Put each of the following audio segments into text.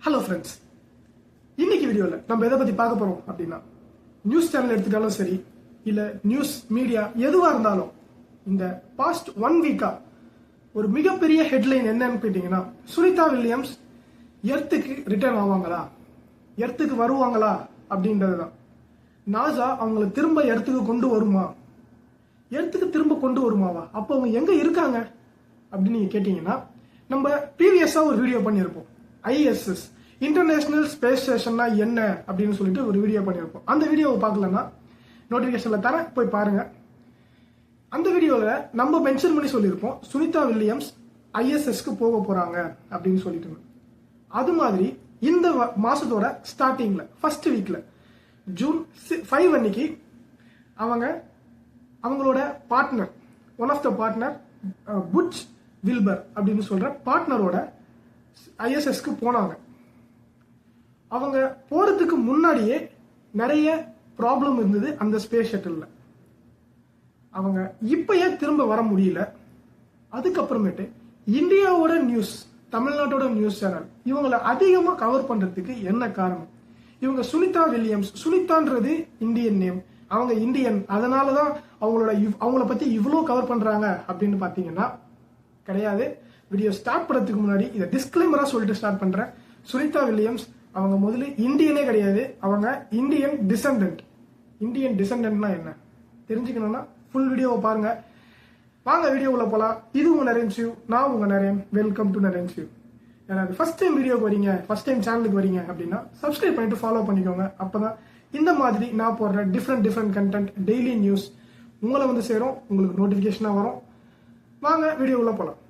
Hello friends, இன்னைக்கு வீடியோவில் நம்ம எதை பற்றி பார்க்க போகிறோம் அப்படின்னா, நியூஸ் சேனல் எடுத்துட்டாலும் சரி, இல்லை நியூஸ் மீடியா எதுவாக இருந்தாலும் இந்த பாஸ்ட் 1 வீக்கா ஒரு மிகப்பெரிய ஹெட்லைன் என்னன்னு கேட்டிங்கன்னா, சுனிதா வில்லியம்ஸ் எர்த்துக்கு ரிட்டர்ன் ஆவாங்களா, எர்த்துக்கு வருவாங்களா அப்படின்றது தான். நாசா அவங்கள திரும்ப எர்த்துக்கு கொண்டு வருமா, எர்த்துக்கு திரும்ப கொண்டு வருமாவா, அப்போ அவங்க எங்கே இருக்காங்க அப்படின்னு நீங்கள் கேட்டிங்கன்னா, நம்ம ப்ரீவியஸாக ஒரு வீடியோ பண்ணியிருப்போம். ISS இன்டர்நேஷனல் ஸ்பேஸ் ஸ்டேஷன்னா என்ன அப்படின்னு சொல்லிட்டு ஒரு வீடியோ பண்ணியிருப்போம். அந்த வீடியோவை பார்க்கலன்னா நோட்டிஃபிகேஷன்ல தரேன், போய் பாருங்க. அந்த வீடியோவில் நம்ம மென்ஷன் பண்ணி சொல்லியிருப்போம், சுனிதா வில்லியம்ஸ் ISSக்கு போக போறாங்க அப்படின்னு சொல்லிட்டு. அது மாதிரி இந்த மாசத்தோட ஸ்டார்டிங்ல ஃபர்ஸ்ட் வீக்ல ஜூன் 5 அன்னைக்கு அவங்களோட partner, one of the partner Butch Wilmore அப்படின்னு சொல்ற பார்ட்னரோட ISSக்கு போனாங்க. அவங்க போறதுக்கு முன்னாடியே நிறைய ப்ராப்ளம் இருந்தது அந்த ஸ்பேஸ் ஷட்டில்ல. அவங்க இப்ப ஏன் திரும்ப வர முடியல, அதுக்கப்புறமேட்டு இந்தியாவோட நியூஸ், தமிழ்நாட்டோட நியூஸ் சேனல் இவங்களை அதிகமா கவர் பண்றதுக்கு என்ன காரணம், இவங்க சுனிதா வில்லியம்ஸ், சுனிதான்றது இந்தியன் நேம், அவங்க இந்தியன், அதனாலதான் அவங்கள பத்தி இவ்வளோ கவர் பண்றாங்க அப்படின்னு பாத்தீங்கன்னா கிடையாது. வீடியோ ஸ்டார்ட் பண்றதுக்கு முன்னாடி இதை டிஸ்க்ளைமரா சொல்லிட்டு ஸ்டார்ட் பண்றேன். சுனிதா வில்லியம்ஸ் அவங்க முதல்ல இந்தியனே கிடையாது, அவங்க இந்தியன் டிசெண்டன்ட். இந்தியன் டிசெண்டன்ட்னா என்ன தெரிஞ்சுக்கணும்னா ஃபுல் வீடியோவை பாருங்க. வாங்க வீடியோவில் போகலாம். இது உங்க நரேன்சியூ, நான் உங்க நரேன். Welcome to நரேன்சியூ. யாராவது ஃபர்ஸ்ட் டைம் வீடியோக்கு வரீங்க, ஃபர்ஸ்ட் டைம் சேனலுக்கு வரீங்க அப்படின்னா சப்ஸ்கிரைப் பண்ணிட்டு ஃபாலோ பண்ணிக்கோங்க. அப்பதான் இந்த மாதிரி நான் போடுற டிஃப்ரெண்ட் கண்டென்ட், டெய்லி நியூஸ் உங்களை வந்து சேரும், உங்களுக்கு நோட்டிஃபிகேஷனாக வரும். வாங்க வீடியோவில் போகலாம்.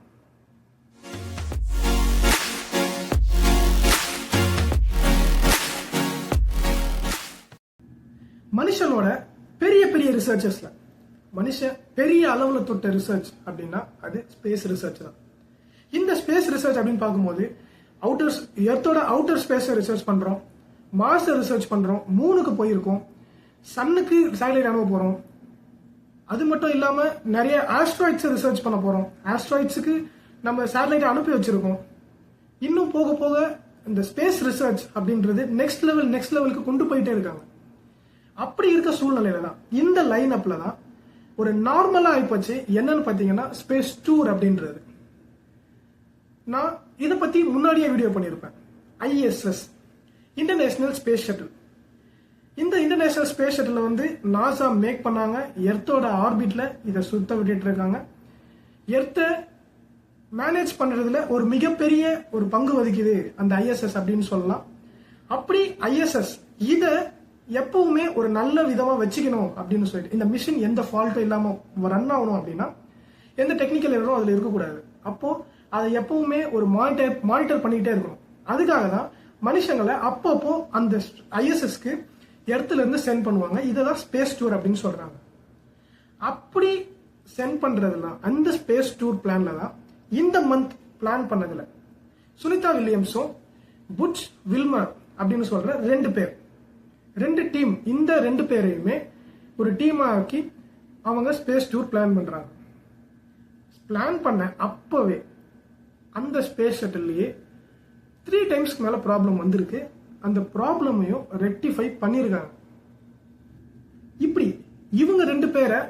மனுஷனோட பெரிய பெரிய ரிசர்ச்சஸ்ல, மனுஷன் பெரிய அளவுல தொட்ட ரிசர்ச் அப்படின்னா அது ஸ்பேஸ் ரிசர்ச் தான். இந்த ஸ்பேஸ் ரிசர்ச் அப்படின்னு பார்க்கும்போது எர்த்தோட அவுட்டர் ஸ்பேஸ் ரிசர்ச் பண்றோம், மார்ஸ் ரிசர்ச் பண்றோம், மூனுக்கு போயிருக்கோம், சன்னுக்கு சேட்டலைட் அனுப்ப போறோம். அது மட்டும் இல்லாம நிறைய ஆஸ்ட்ராய்ட்ஸ் ரிசர்ச் பண்ண போறோம். ஆஸ்ட்ராய்ட்ஸுக்கு நம்ம சேட்டலைட் அனுப்பி வச்சிருக்கோம். இன்னும் போக போக இந்த ஸ்பேஸ் ரிசர்ச் அப்படின்றது நெக்ஸ்ட் லெவலுக்கு கொண்டு போயிட்டே இருக்காங்க. அப்படி இருக்க சூழ்நிலையில தான் இந்த லைன் அப்ல தான் ஒரு நார்மலா ஆயிப்போச்சு. என்னன்னு பாத்தீங்கன்னா ஸ்பேஸ் டூர் அப்படின்றது. நான் இதை பத்தி முன்னாடியே வீடியோ பண்ணியிருப்பேன். ISS international space shuttle. இந்த இன்டர்நேஷனல் ஸ்பேஸ் ஷட்டில் வந்து நாசா மேக் பண்ணாங்க. எர்த்தோட ஆர்பிட்ல இதை சுத்த விட்டுட்டு இருக்காங்க. எர்த்தை மேனேஜ் பண்றதுல ஒரு மிகப்பெரிய ஒரு பங்கு வகிக்குது அந்த ISS அப்படின்னு சொல்லலாம். அப்படி ISS இத எப்பவுமே ஒரு நல்ல விதமா வச்சுக்கணும் அப்படின்னு சொல்லிட்டு, இந்த மிஷின் எந்த ஃபால்ட்டும் இல்லாம ரன் ஆகணும் அப்படின்னா எந்த டெக்னிக்கல் எரரும் அதுல இருக்கக்கூடாது. அப்போ அதை எப்பவுமே ஒரு மானிட்டர் பண்ணிக்கிட்டே இருக்கணும். அதுக்காக தான் மனுஷங்களை அப்பப்போ அந்த ISSக்கு எர்த்துல இருந்து சென்ட் பண்ணுவாங்க. இதான் ஸ்பேஸ் டூர் அப்படின்னு சொல்றாங்க. அப்படி சென்ட் பண்றதுலாம் அந்த ஸ்பேஸ் டூர் பிளான்ல தான் இந்த மந்த் பிளான் பண்ணதுல சுனிதா வில்லியம்ஸும் புட்ச் வில்மர் அப்படின்னு சொல்ற ரெண்டு டீம், இந்த 2 பேரையுமே ஒரு டீமா ஆக்கி அவங்க ஸ்பேஸ் டூர் பிளான் பண்றாங்க. பிளான் பண்ண அப்பவே அந்த ஸ்பேஸ் ஷட்டில்லையே 3 டைம்ஸ்க்கு மேல ப்ராப்ளம் வந்திருக்கு. அந்த ப்ராப்ளமையும் ரெக்டிஃபை பண்ணிருக்காங்க. இப்படி இவங்க 2 பேரை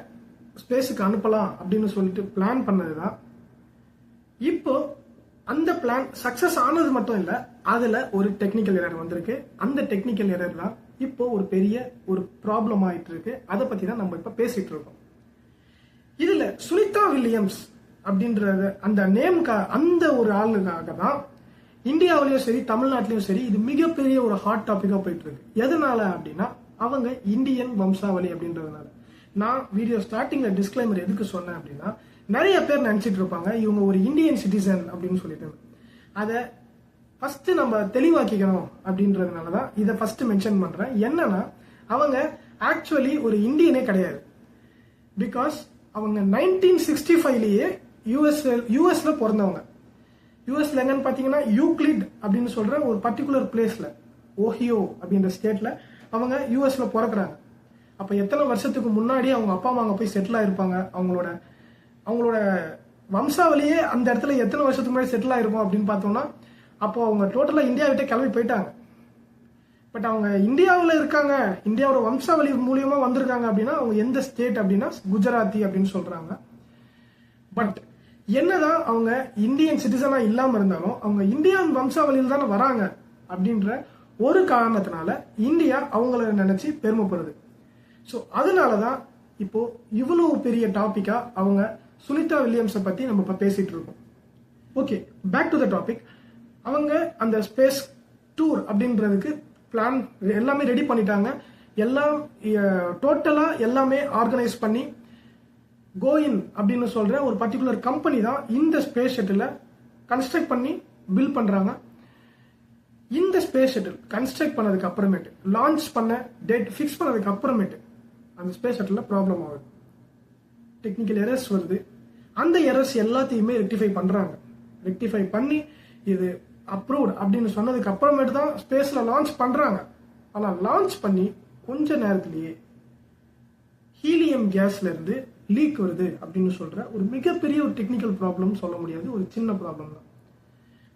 ஸ்பேஸுக்கு அனுப்பலாம் அப்படின்னு சொல்லிட்டு பிளான் பண்ணதுதான். இப்போ அந்த பிளான் சக்சஸ் ஆனது மட்டும் இல்ல, அதுல ஒரு டெக்னிக்கல் எரர் வந்திருக்கு. அந்த டெக்னிக்கல் எரர் தான் இப்போ ஒரு பெரிய ஒரு ப்ராப்ளம் ஆயிட்டு இருக்கு. அதை பத்தி தான் நம்ம இப்ப பேசிட்டு இருக்கோம். இதுல சுனிதா வில்லியம்ஸ் அப்படின்றது அந்த அந்த ஒரு ஆளுக்காக தான் இந்தியாவிலயும் சரி தமிழ்நாட்டிலயும் சரி இது மிகப்பெரிய ஒரு ஹாட் டாபிக்கா போயிட்டு இருக்கு. எதனால அப்படின்னா அவங்க இந்தியன் வம்சாவளி அப்படின்றதுனால. நான் வீடியோ ஸ்டார்டிங்ல டிஸ்க்ளைமர் எதுக்கு சொன்னேன் அப்படின்னா, நிறைய பேர் நினைச்சிட்டு இருப்பாங்க இவங்க ஒரு இந்தியன் சிட்டிசன் அப்படின்னு சொல்லிட்டு. அதை ஃபர்ஸ்ட் நம்ம தெளிவாக்கிக்கணும் அப்படின்றதுனாலதான் இதை ஃபர்ஸ்ட் மென்ஷன் பண்றேன். என்னன்னா அவங்க ஆக்சுவலி ஒரு இந்தியனே கிடையாது. பிகாஸ் அவங்க 1965லயே யூஎஸ்ல பிறந்தவங்க. யூஎஸ்ல எங்கன்னு பாத்தீங்கன்னா யூக்ளிட் அப்படின்னு சொல்ற ஒரு பர்டிகுலர் பிளேஸ்ல, ஓஹியோ அப்படின்ற ஸ்டேட்ல அவங்க யூஎஸ்ல பிறக்கிறாங்க. அப்ப எத்தனை வருஷத்துக்கு முன்னாடி அவங்க அப்பா அம்மா அங்க போய் செட்டில் ஆயிருப்பாங்க, அவங்களோட வம்சாவளியே அந்த இடத்துல எத்தனை வருஷத்துக்கு முன்னாடி செட்டில் ஆயிருக்கும் அப்படின்னு பார்த்தோம்னா அப்போ அவங்க டோட்டலா இந்தியா விட்டே கிளம்பி போயிட்டாங்க. பட் அவங்க இந்தியாவில் இருக்காங்க, இந்தியாவோட வம்சாவளி மூலியமா வந்திருக்காங்க அப்படின்னா அவங்க எந்த ஸ்டேட் அப்படின்னா குஜராத்தி அப்படின்னு சொல்றாங்க. பட் என்னதான் அவங்க இந்தியன் சிட்டிசனா இல்லாம இருந்தாலும் அவங்க இந்தியன் வம்சாவளியில் தானே வராங்க அப்படின்ற ஒரு காரணத்தினால இந்தியா அவங்கள நினைச்சு பெருமைப்படுது. ஸோ அதனாலதான் இப்போ இவ்வளவு பெரிய டாபிக்கா அவங்க சுனிதா வில்லியம்ஸை பத்தி நம்ம இப்ப பேசிட்டு இருக்கோம். Okay, back to the topic. அவங்க அந்த ஸ்பேஸ் டூர் அப்படின்றதுக்கு பிளான் எல்லாமே ரெடி பண்ணிட்டாங்க. எல்லாம் டோட்டலா எல்லாமே ஆர்கனைஸ் பண்ணி கோயின் அப்படின்னு சொல்ற ஒரு பர்டிகுலர் கம்பெனி தான் இந்த ஸ்பேஸ் ஷட்டிலை கன்ஸ்ட்ரக்ட் பண்ணி பில்ட் பண்றாங்க. இந்த ஸ்பேஸ் ஷட்டில் கன்ஸ்ட்ரக்ட் பண்ணதுக்கு அப்புறமேட்டு லான்ச் பண்ண டேட் ஃபிக்ஸ் பண்ணதுக்கு அப்புறமேட்டு அந்த ஸ்பேஸ் ஷட்டில் ப்ராப்ளம் ஆகுது, டெக்னிக்கல் எரர்ஸ் வருது. அந்த எரர்ஸ் எல்லாத்தையுமே ரெக்டிஃபை பண்றாங்க. ரெக்டிஃபை பண்ணி இது அப்ரூவ்ட் அப்படின்னு சொன்னதுக்கு அப்புறமேட்டு தான் ஸ்பேஸ்ல லான்ச் பண்றாங்க. ஆனா லான்ச் பண்ணி கொஞ்ச நேரத்திலேயே ஹீலியம் கேஸ்ல இருந்து லீக் வருது அப்படின்னு சொல்ற ஒரு மிகப்பெரிய ஒரு டெக்னிக்கல் ப்ராப்ளம் சொல்ல முடியாது, ஒரு சின்ன ப்ராப்ளம் தான்.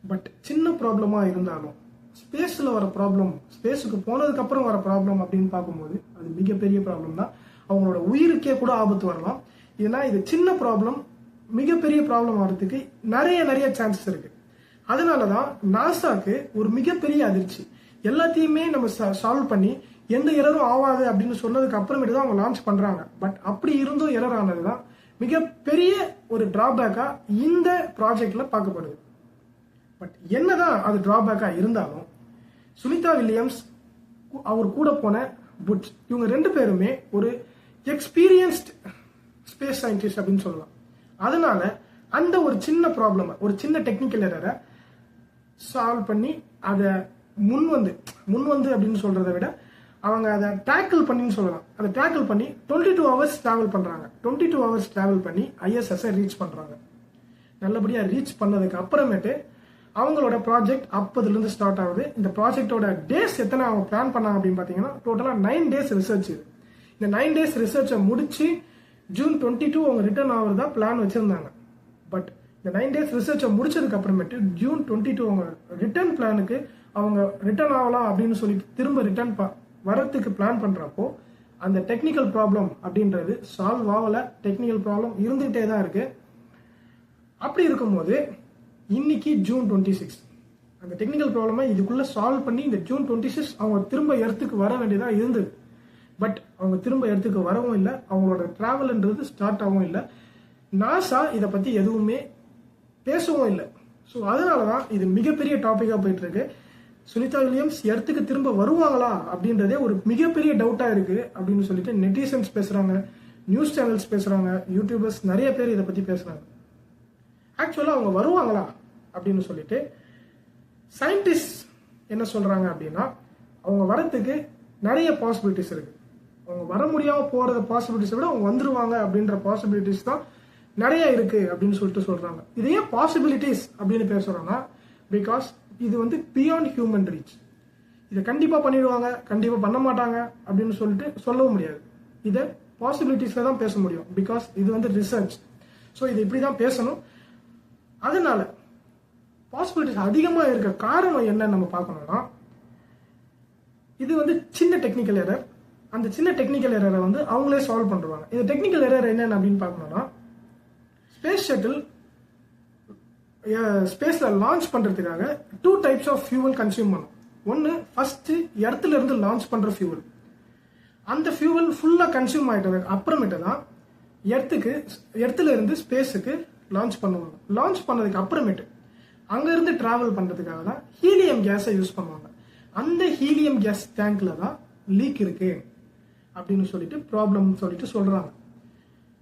பட் சின்ன ப்ராப்ளமா இருந்தாலும் ஸ்பேஸ்ல வர ப்ராப்ளம், ஸ்பேஸுக்கு போனதுக்கு அப்புறம் வர ப்ராப்ளம் அப்படின்னு பார்க்கும்போது அது மிகப்பெரிய ப்ராப்ளம் தான். அவங்களோட உயிருக்கே கூட ஆபத்து வரலாம். ஏன்னா இது சின்ன ப்ராப்ளம் மிகப்பெரிய ப்ராப்ளம் வர்றதுக்கு நிறைய சான்சஸ் இருக்கு. அதனாலதான் நாசாக்கு ஒரு மிகப்பெரிய அதிர்ச்சி. எல்லாத்தையுமே நம்ம சால்வ் பண்ணி எந்த எரரும் ஆகாது அப்படின்னு சொன்னதுக்கு அப்புறமேட்டு தான் அவங்க லான்ச் பண்றாங்க. பட் அப்படி இருந்தும் எரர் ஆனதுதான் மிகப்பெரிய ஒரு டிராபேக்கா இந்த ப்ராஜெக்ட்ல பார்க்கப்படுது. பட் என்னதான் அது டிராபேக்கா இருந்தாலும் சுனிதா வில்லியம்ஸ், அவர் கூட போன புட்ச், இவங்க 2 பேருமே ஒரு எக்ஸ்பீரியன்ஸ்ட் ஸ்பேஸ் சயின்டிஸ்ட் அப்படின்னு சொல்லலாம். அதனால அந்த ஒரு சின்ன ப்ராப்ளம், ஒரு சின்ன டெக்னிக்கல் எரரை சால்வ் பண்ணி அதை முன் வந்து அப்படின்னு சொல்றதை விட அவங்க அதை டேக்கிள் பண்ணின்னு சொல்லலாம். அதை டேக்கிள் பண்ணி 22 hours டிராவல் பண்றாங்க. 22 hours டிராவல் பண்ணி ISS ரீச் பண்றாங்க. நல்லபடியா ரீச் பண்ணதுக்கு அப்புறமேட்டு அவங்களோட ப்ராஜெக்ட் அப்பதுல ஸ்டார்ட் ஆகுது. இந்த ப்ராஜெக்டோட டேஸ் எத்தனை அவங்க பிளான் பண்ணாங்க அப்படின்னு பாத்தீங்கன்னா டோட்டலா 9 days ரிசர்ச். இது இந்த 9 days ரிசர்ச்சை முடிச்சு June 22 அவங்க ரிட்டர்ன் ஆகுறதா பிளான் வச்சிருந்தாங்க. பட் இந்த 9 days ரிசர்ச்சை முடிச்சதுக்கு அப்புறமேட்டு June 22 அவங்க ரிட்டர்ன் பிளானுக்கு அவங்க ரிட்டர்ன் ஆகலாம் அப்படின்னு சொல்லிட்டு திரும்ப ரிட்டர்ன் வரத்துக்கு பிளான் பண்றப்போ அந்த டெக்னிக்கல் ப்ராப்ளம் அப்படின்றது சால்வ் ஆகல. டெக்னிக்கல் ப்ராப்ளம் இருந்துகிட்டே தான் இருக்கு. அப்படி இருக்கும்போது இன்னைக்கு June 26 அந்த டெக்னிக்கல் ப்ராப்ளமை இதுக்குள்ள சால்வ் பண்ணி இந்த June 26 அவங்க திரும்ப எர்த்துக்கு வர வேண்டியதா இருந்தது. பட் அவங்க திரும்ப எர்த்துக்கு வரவும் இல்லை, அவங்களோட டிராவல்ன்றது ஸ்டார்ட் ஆகவும் இல்லை. நாசா இதை பத்தி எதுவுமே பேசவும் இல்லை. ஸோ அதனாலதான் இது மிகப்பெரிய டாபிக்கா போயிட்டு இருக்கு. சுனிதா வில்லியம்ஸ் எர்த்துக்கு திரும்ப வருவாங்களா அப்படின்றதே ஒரு மிகப்பெரிய டவுட்டா இருக்கு அப்படின்னு சொல்லிட்டு நெட்டிசன்ஸ் பேசுறாங்க, நியூஸ் சேனல்ஸ் பேசுறாங்க, யூடியூபர்ஸ் நிறைய பேர் இதை பத்தி பேசுறாங்க. ஆக்சுவலா அவங்க வருவாங்களா அப்படின்னு சொல்லிட்டு சயின்டிஸ்ட் என்ன சொல்றாங்க அப்படின்னா அவங்க வரத்துக்கு நிறைய பாசிபிலிட்டிஸ் இருக்கு. அவங்க வர முடியாம போறத பாசிபிலிட்டிஸை விட அவங்க வந்துருவாங்க அப்படின்ற பாசிபிலிட்டிஸ் தான் நிறைய இருக்கு அப்படின்னு சொல்லிட்டு சொல்றாங்க. இது ஏன் பாசிபிலிட்டிஸ் அப்படின்னு பேசுறோம்னா பிகாஸ் இது வந்து பியாண்ட் ஹியூமன் ரீச். இதை கண்டிப்பா பண்ணிடுவாங்க, கண்டிப்பா பண்ண மாட்டாங்க அப்படின்னு சொல்லிட்டு சொல்லவும் முடியாது. இதை பாசிபிலிட்டிஸ்ல தான் பேச முடியும். பிகாஸ் இது வந்து ரிசர்ச். ஸோ இது இப்படிதான் பேசணும். அதனால பாசிபிலிட்டிஸ் அதிகமா இருக்க காரணம் என்ன நம்ம பார்க்கணும்னா இது வந்து சின்ன டெக்னிக்கல் எரர். அந்த சின்ன டெக்னிக்கல் எரரை வந்து அவங்களே சால்வ் பண்ணுவாங்க. இந்த டெக்னிக்கல் எரர் என்னன்னு அப்படின்னு பார்க்கணும்னா ஸ்பேஸ் ஷட்டில் ஸ்பேஸ்ல லான்ச் பண்றதுக்காக 2 types ஆஃப் ஃபியூவல் கன்சியூம் பண்ணும். ஒன்னு ஃபர்ஸ்ட் எர்த்ல இருந்து லான்ச் பண்ற ஃபியூவல். அந்த ஃபியூவல் ஃபுல்லா கன்சியூம் ஆயிட்டதுக்கு அப்புறமேட்டு தான் எர்த்ல இருந்து ஸ்பேஸுக்கு லான்ச் பண்ணுவாங்க. லான்ச் பண்ணதுக்கு அப்புறமேட்டு அங்க இருந்து டிராவல் பண்றதுக்காக தான் ஹீலியம் கேஸை யூஸ் பண்ணுவாங்க. அந்த ஹீலியம் கேஸ் டேங்க்ல தான் லீக் இருக்கு அப்படின்னு சொல்லிட்டு ப்ராப்ளம் சொல்லிட்டு சொல்றாங்க.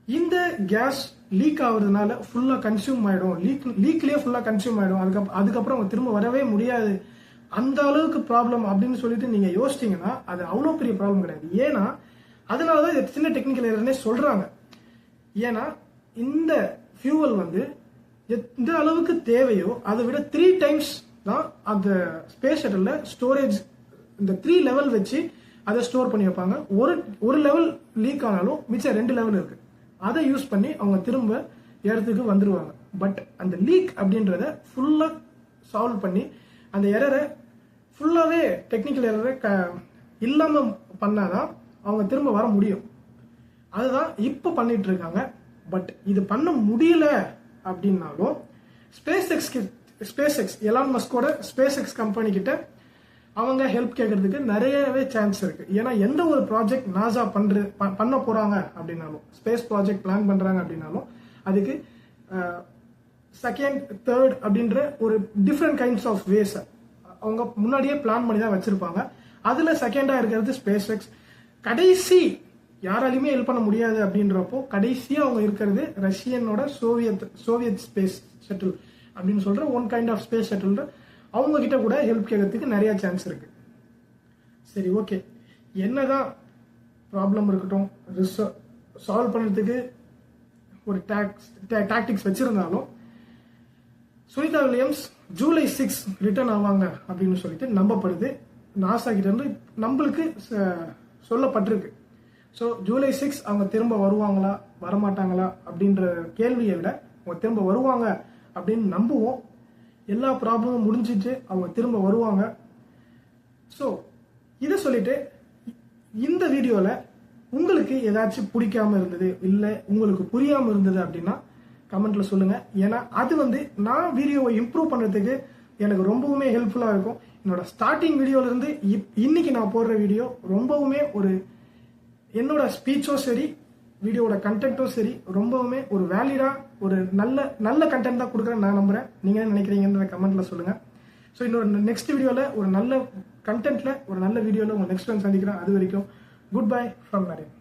இந்த கேஸ் லீக் ஆகுறதுனால ஃபுல்லா கன்சியூம் ஆயிடும், லீக்லயே ஃபுல்லா கன்சியூம் ஆயிடும், அதுக்கப்புறம் அவங்க திரும்ப வரவே முடியாது, அந்த அளவுக்கு ப்ராப்ளம் அப்படின்னு சொல்லிட்டு நீங்க யோசிச்சீங்கன்னா அது அவ்வளவு பெரிய ப்ராப்ளம் கிடையாது. ஏன்னா அதனாலதான் இது சின்ன டெக்னிக்கல் எரர்னே சொல்றாங்க. ஏன்னா இந்த ஃபியூவல் வந்து எந்த அளவுக்கு தேவையோ அதை விட 3 times தான் அந்த ஸ்பேஸ் ஷட்டில்ல ஸ்டோரேஜ், இந்த 3 level வச்சு அதை ஸ்டோர் பண்ணி வைப்பாங்க. ஒரு லெவல் லீக் ஆனாலும் மிச்சம் 2 level இருக்கு. அதை யூஸ் பண்ணி அவங்க திரும்ப இடத்துக்கு வந்துருவாங்க. பட் அந்த லீக் அப்படின்றத ஃபுல்லா சால்வ் பண்ணி அந்த எரரை ஃபுல்லாகவே டெக்னிக்கல் எரரை இல்லாமல் பண்ணாதான் அவங்க திரும்ப வர முடியும். அதுதான் இப்போ பண்ணிட்டு இருக்காங்க. பட் இது பண்ண முடியல அப்படின்னாலும் ஸ்பேஸ் எக்ஸ் எலான் மஸ்கோட ஸ்பேஸ் எக்ஸ் கம்பெனி கிட்ட அவங்க ஹெல்ப் கேட்கறதுக்கு நிறையவே சான்ஸ் இருக்கு. ஏன்னா எந்த ஒரு ப்ராஜெக்ட் நாசா பண்ண போறாங்க அப்படின்னாலும், ஸ்பேஸ் ப்ராஜெக்ட் பிளான் பண்றாங்க அப்படின்னாலும், அதுக்கு செகண்ட் தேர்ட் அப்படின்ற ஒரு டிஃப்ரெண்ட் கைண்ட்ஸ் ஆஃப் வேஸ் அவங்க முன்னாடியே பிளான் பண்ணி தான் வச்சிருப்பாங்க. அதுல செகண்டா இருக்கிறது ஸ்பேஸ் எக்ஸ். கடைசி யாராலையுமே ஹெல்ப் பண்ண முடியாது அப்படின்றப்போ கடைசியா அவங்க இருக்கிறது ரஷ்யனோட சோவியத் ஸ்பேஸ் ஷட்டில் அப்படின்னு சொல்ற one kind of space shuttle. அவங்க கிட்ட கூட ஹெல்ப் கேட்கறதுக்கு நிறைய சான்ஸ் இருக்கு. சரி, ஓகே, என்னதான் ப்ராப்ளம் இருக்கட்டும், சால்வ் பண்ணுறதுக்கு ஒரு டாக்டிக்ஸ் வச்சிருந்தாலும் சுனிதா வில்லியம்ஸ் ஜூலை 6 ரிட்டர்ன் ஆவாங்க அப்படின்னு சொல்லிட்டு நம்பப்படுது. நாசா கிட்ட இருந்து நம்மளுக்கு சொல்லப்பட்டிருக்கு. ஸோ ஜூலை 6 அவங்க திரும்ப வருவாங்களா வரமாட்டாங்களா அப்படின்ற கேள்வியை விட அவங்க திரும்ப வருவாங்க அப்படின்னு நம்புவோம். எல்லா ப்ராப்ளமும் முடிஞ்சிச்சு, அவங்க திரும்ப வருவாங்க. ஸோ இதை சொல்லிட்டு இந்த வீடியோவில் உங்களுக்கு ஏதாச்சும் பிடிக்காம இருந்தது இல்லை உங்களுக்கு புரியாமல் இருந்தது அப்படின்னா கமெண்ட்ல சொல்லுங்க. ஏன்னா அது நான் வீடியோவை இம்ப்ரூவ் பண்ணுறதுக்கு எனக்கு ரொம்பவுமே ஹெல்ப்ஃபுல்லாக இருக்கும். என்னோட ஸ்டார்டிங் வீடியோலேருந்து இன்னைக்கு நான் போடுற வீடியோ ரொம்பவுமே என்னோட ஸ்பீச்சும் சரி வீடியோட கண்டென்ட்டும் சரி ரொம்பவுமே ஒரு வேலிடா ஒரு நல்ல கண்டென்ட் தான் கொடுக்குறேன்னு நான் நம்புறேன். நீங்க என்ன நினைக்கிறீங்கன்ற கமெண்ட்ல சொல்லுங்க. ஸோ இன்னொரு நெக்ஸ்ட் வீடியோவில் ஒரு நல்ல கண்டென்ட்ல ஒரு நல்ல வீடியோவில் உங்க நெக்ஸ்ட் டைம் சந்திக்கிறேன். அது வரைக்கும் குட் பை ஃப்ரம் நரேன்.